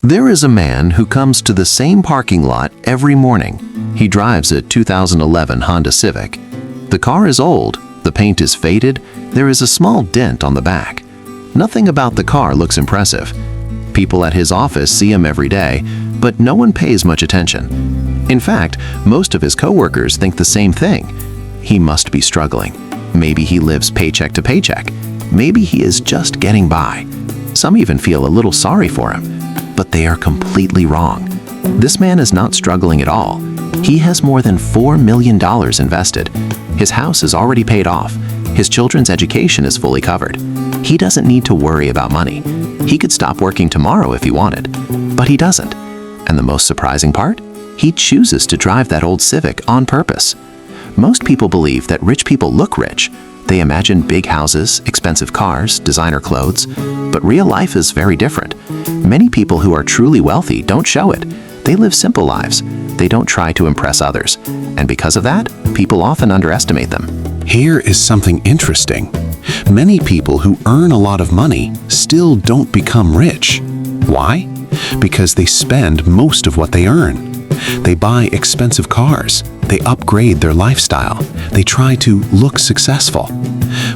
There is a man who comes to the same parking lot every morning. He drives a 2011 Honda Civic. The car is old, the paint is faded, there is a small dent on the back. Nothing about the car looks impressive. People at his office see him every day, but no one pays much attention. In fact, most of his coworkers think the same thing. He must be struggling. Maybe he lives paycheck to paycheck. Maybe he is just getting by. Some even feel a little sorry for him. But they are completely wrong. This man is not struggling at all. He has more than $4 million invested. His house is already paid off. His children's education is fully covered. He doesn't need to worry about money. He could stop working tomorrow if he wanted, but he doesn't. And the most surprising part? He chooses to drive that old Civic on purpose. Most people believe that rich people look rich. They imagine big houses, expensive cars, designer clothes, but real life is very different. Many people who are truly wealthy don't show it. They live simple lives. They don't try to impress others. And because of that, people often underestimate them. Here is something interesting. Many people who earn a lot of money still don't become rich. Why? Because they spend most of what they earn. They buy expensive cars. They upgrade their lifestyle. They try to look successful.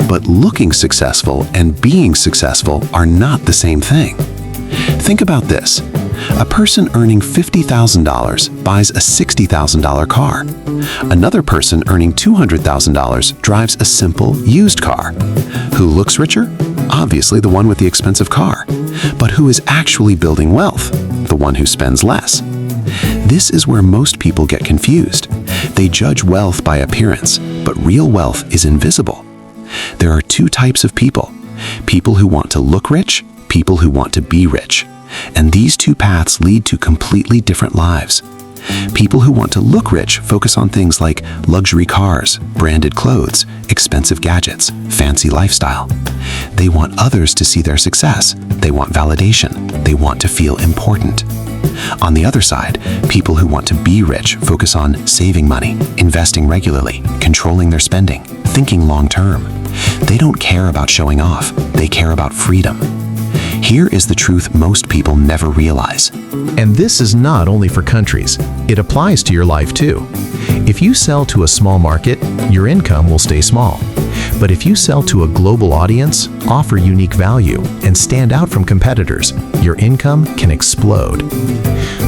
But looking successful and being successful are not the same thing. Think about this. A person earning $50,000 buys a $60,000 car. Another person earning $200,000 drives a simple, used car. Who looks richer? Obviously the one with the expensive car. But who is actually building wealth? The one who spends less. This is where most people get confused. They judge wealth by appearance, but real wealth is invisible. There are two types of people. People who want to look rich, people who want to be rich. And these two paths lead to completely different lives. People who want to look rich focus on things like luxury cars, branded clothes, expensive gadgets, fancy lifestyle. They want others to see their success. They want validation. They want to feel important. On the other side, people who want to be rich focus on saving money, investing regularly, controlling their spending, thinking long-term. They don't care about showing off. They care about freedom. Here is the truth most people never realize. And this is not only for countries. It applies to your life too. If you sell to a small market, your income will stay small. But if you sell to a global audience, offer unique value, and stand out from competitors, your income can explode.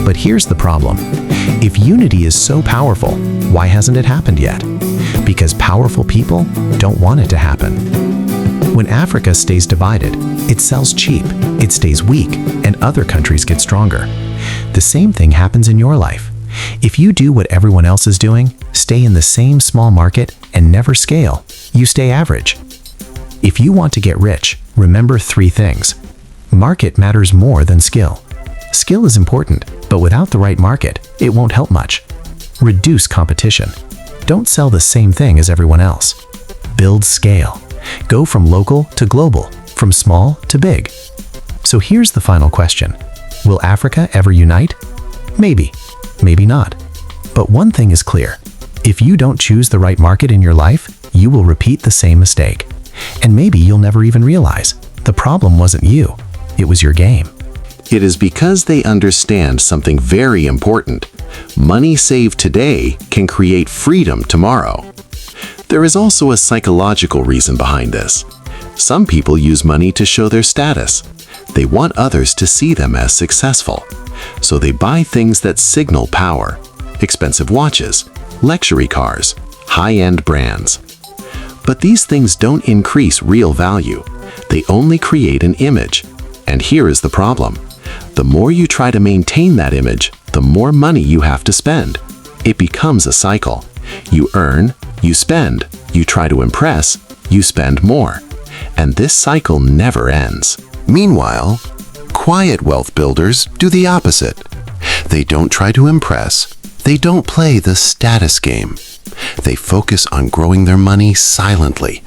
But here's the problem. If unity is so powerful, why hasn't it happened yet? Because powerful people don't want it to happen. When Africa stays divided, it sells cheap, it stays weak, and other countries get stronger. The same thing happens in your life. If you do what everyone else is doing, stay in the same small market, and never scale, you stay average. If you want to get rich, remember three things. Market matters more than skill. Skill is important, but without the right market, it won't help much. Reduce competition. Don't sell the same thing as everyone else. Build scale. Go from local to global, from small to big. So here's the final question. Will Africa ever unite? Maybe, maybe not. But one thing is clear. If you don't choose the right market in your life, you will repeat the same mistake. And maybe you'll never even realize the problem wasn't you, it was your game. It is because they understand something very important. Money saved today can create freedom tomorrow. There is also a psychological reason behind this. Some people use money to show their status. They want others to see them as successful. So they buy things that signal power. Expensive watches, luxury cars, high-end brands. But these things don't increase real value. They only create an image. And here is the problem. The more you try to maintain that image, the more money you have to spend. It becomes a cycle. You earn, you spend, you try to impress, you spend more. And this cycle never ends. Meanwhile, quiet wealth builders do the opposite. They don't try to impress. They don't play the status game. They focus on growing their money silently.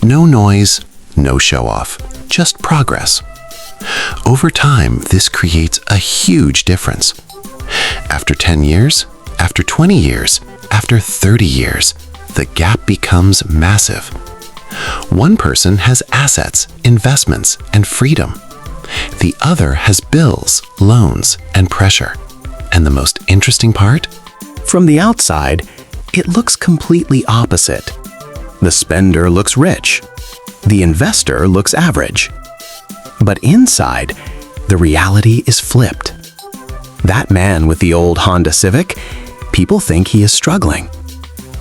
No noise, no show-off, just progress. Over time, this creates a huge difference. After 10 years, after 20 years, after 30 years, the gap becomes massive. One person has assets, investments, and freedom. The other has bills, loans, and pressure. And the most interesting part? From the outside, it looks completely opposite. The spender looks rich. The investor looks average. But inside, the reality is flipped. That man with the old Honda Civic, people think he is struggling.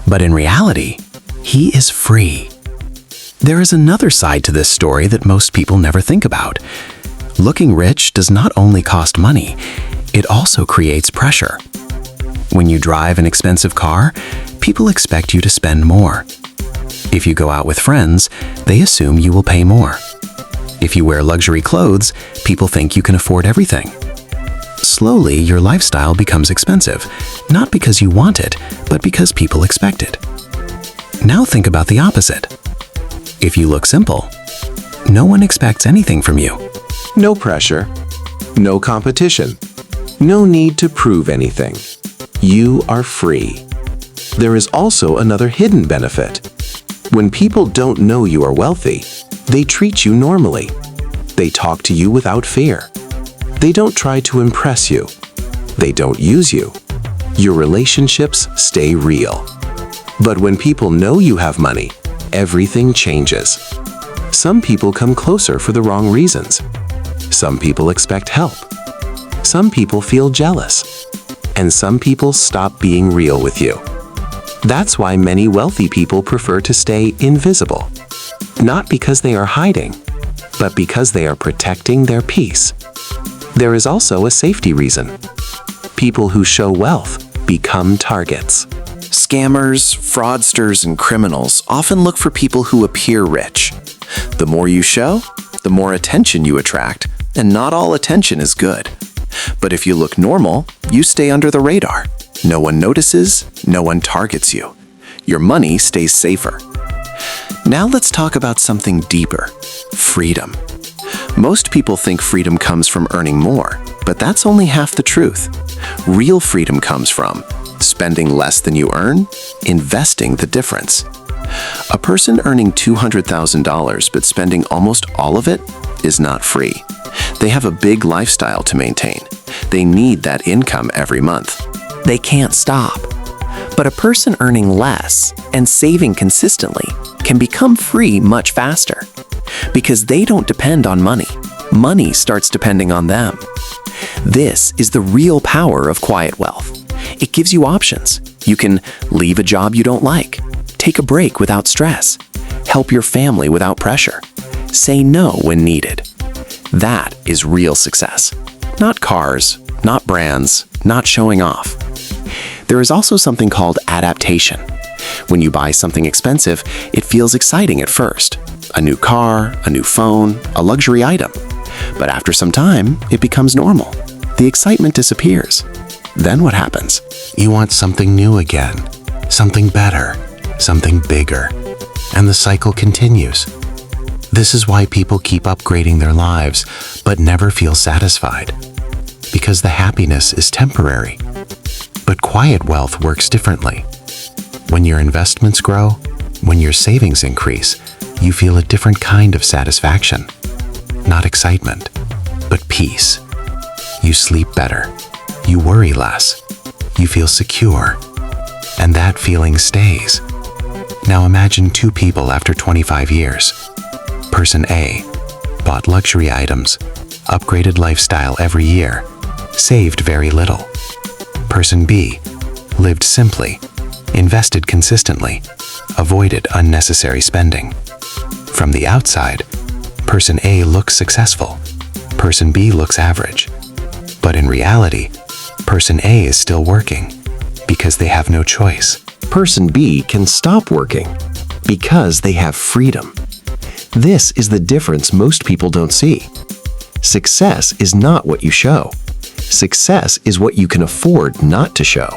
But in reality, he is free. There is another side to this story that most people never think about. Looking rich does not only cost money, it also creates pressure. When you drive an expensive car, people expect you to spend more. If you go out with friends, they assume you will pay more. If you wear luxury clothes, people think you can afford everything. Slowly, your lifestyle becomes expensive, not because you want it, but because people expect it. Now think about the opposite. If you look simple, no one expects anything from you. No pressure, no competition, no need to prove anything. You are free. There is also another hidden benefit. When people don't know you are wealthy, they treat you normally. They talk to you without fear. They don't try to impress you. They don't use you. Your relationships stay real. But when people know you have money, everything changes. Some people come closer for the wrong reasons. Some people expect help. Some people feel jealous. And some people stop being real with you. That's why many wealthy people prefer to stay invisible. Not because they are hiding, but because they are protecting their peace. There is also a safety reason. People who show wealth become targets. Scammers, fraudsters, and criminals often look for people who appear rich. The more you show, the more attention you attract, and not all attention is good. But if you look normal, you stay under the radar. No one notices, no one targets you. Your money stays safer. Now let's talk about something deeper: freedom. Most people think freedom comes from earning more, but that's only half the truth. Real freedom comes from spending less than you earn, investing the difference. A person earning $200,000 but spending almost all of it is not free. They have a big lifestyle to maintain. They need that income every month. They can't stop. But a person earning less and saving consistently can become free much faster. Because they don't depend on money. Money starts depending on them. This is the real power of quiet wealth. It gives you options. You can leave a job you don't like, take a break without stress, help your family without pressure, say no when needed. That is real success. Not cars, not brands, not showing off. There is also something called adaptation. When you buy something expensive, it feels exciting at first. A new car, a new phone, a luxury item. But after some time, it becomes normal. The excitement disappears. Then what happens? You want something new again, something better, something bigger, and the cycle continues. This is why people keep upgrading their lives, but never feel satisfied. Because the happiness is temporary. But quiet wealth works differently. When your investments grow, when your savings increase, you feel a different kind of satisfaction. Not excitement, but peace. You sleep better. You worry less. You feel secure. And that feeling stays. Now imagine two people after 25 years. Person A bought luxury items, upgraded lifestyle every year, saved very little. Person B lived simply, invested consistently, avoided unnecessary spending. From the outside, Person A looks successful. Person B looks average. But in reality, Person A is still working because they have no choice. Person B can stop working because they have freedom. This is the difference most people don't see. Success is not what you show. Success is what you can afford not to show.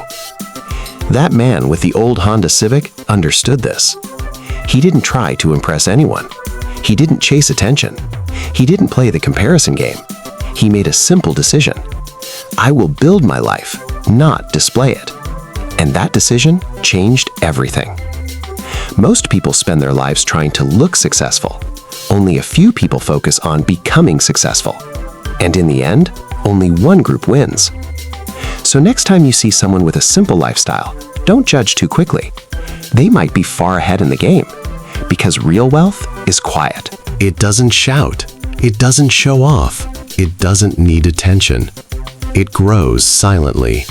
That man with the old Honda Civic understood this. He didn't try to impress anyone. He didn't chase attention. He didn't play the comparison game. He made a simple decision. I will build my life, not display it. And that decision changed everything. Most people spend their lives trying to look successful. Only a few people focus on becoming successful. And in the end, only one group wins. So next time you see someone with a simple lifestyle, don't judge too quickly. They might be far ahead in the game, because real wealth is quiet. It doesn't shout. It doesn't show off. It doesn't need attention. It grows silently.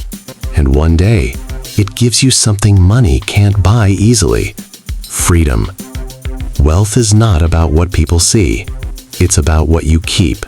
And one day, it gives you something money can't buy easily: freedom. Wealth is not about what people see. It's about what you keep.